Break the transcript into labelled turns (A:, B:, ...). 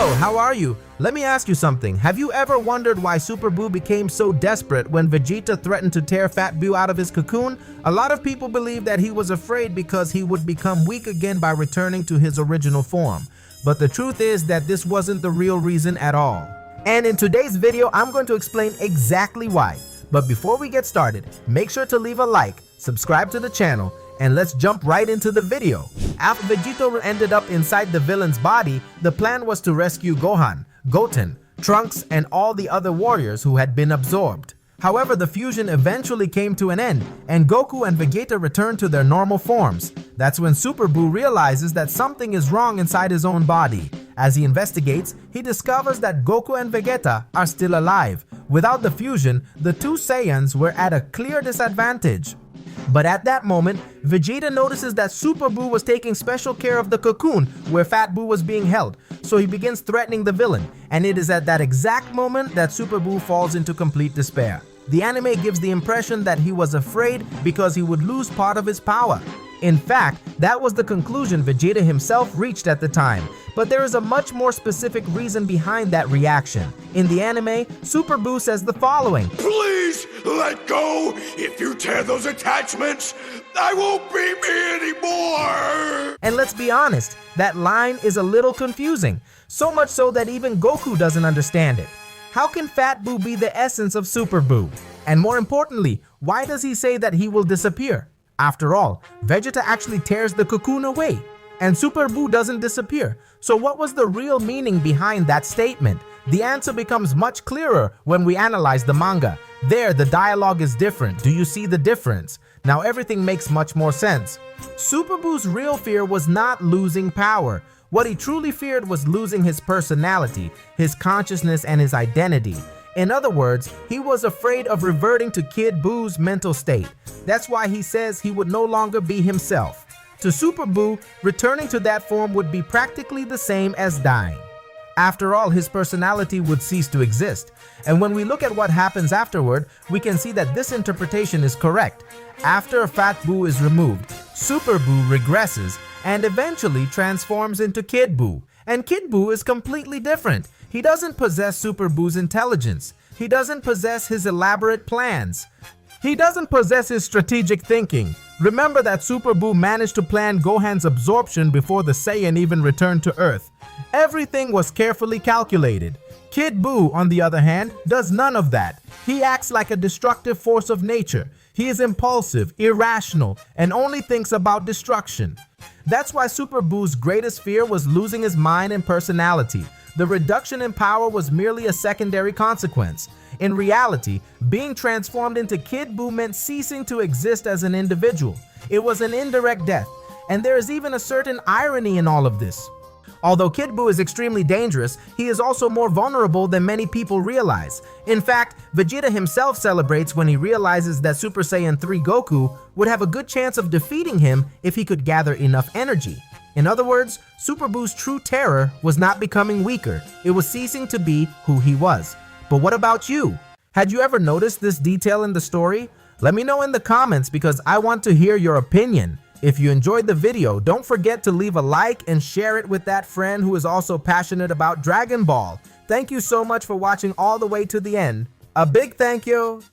A: Hello, how are you? Let me ask you something. Have you ever wondered why Super Buu became so desperate when Vegeta threatened to tear Fat Buu out of his cocoon? A lot of people believe that he was afraid because he would become weak again by returning to his original form. But the truth is that this wasn't the real reason at all. And in today's video, I'm going to explain exactly why. But before we get started, make sure to leave a like, subscribe to the channel, and let's jump right into the video. After Vegito ended up inside the villain's body, the plan was to rescue Gohan, Goten, Trunks, and all the other warriors who had been absorbed. However, the fusion eventually came to an end, and Goku and Vegeta returned to their normal forms. That's when Super Buu realizes that something is wrong inside his own body. As he investigates, he discovers that Goku and Vegeta are still alive. Without the fusion, the two Saiyans were at a clear disadvantage. But at that moment, Vegeta notices that Super Buu was taking special care of the cocoon where Fat Buu was being held, so he begins threatening the villain, and it is at that exact moment that Super Buu falls into complete despair. The anime gives the impression that he was afraid because he would lose part of his power. In fact, that was the conclusion Vegeta himself reached at the time, but there is a much more specific reason behind that reaction. In the anime, Super Buu says the following:
B: "Please let go! If you tear those attachments, I won't be me anymore!"
A: And let's be honest, that line is a little confusing, so much so that even Goku doesn't understand it. How can Fat Buu be the essence of Super Buu? And more importantly, why does he say that he will disappear? After all, Vegeta actually tears the cocoon away, and Super Buu doesn't disappear. So what was the real meaning behind that statement? The answer becomes much clearer when we analyze the manga. There, the dialogue is different. Do you see the difference? Now everything makes much more sense. Super Buu's real fear was not losing power. What he truly feared was losing his personality, his consciousness, and his identity. In other words, he was afraid of reverting to Kid Buu's mental state. That's why he says he would no longer be himself. To Super Buu, returning to that form would be practically the same as dying. After all, his personality would cease to exist. And when we look at what happens afterward, we can see that this interpretation is correct. After Fat Buu is removed, Super Buu regresses and eventually transforms into Kid Buu. And Kid Buu is completely different. He doesn't possess Super Buu's intelligence. He doesn't possess his elaborate plans. He doesn't possess his strategic thinking. Remember that Super Buu managed to plan Gohan's absorption before the Saiyan even returned to Earth. Everything was carefully calculated. Kid Buu, on the other hand, does none of that. He acts like a destructive force of nature. He is impulsive, irrational, and only thinks about destruction. That's why Super Buu's greatest fear was losing his mind and personality. The reduction in power was merely a secondary consequence. In reality, being transformed into Kid Buu meant ceasing to exist as an individual. It was an indirect death, and there is even a certain irony in all of this. Although Kid Buu is extremely dangerous, he is also more vulnerable than many people realize. In fact, Vegeta himself celebrates when he realizes that Super Saiyan 3 Goku would have a good chance of defeating him if he could gather enough energy. In other words, Super Buu's true terror was not becoming weaker, it was ceasing to be who he was. But what about you? Had you ever noticed this detail in the story? Let me know in the comments because I want to hear your opinion. If you enjoyed the video, don't forget to leave a like and share it with that friend who is also passionate about Dragon Ball. Thank you so much for watching all the way to the end. A big thank you.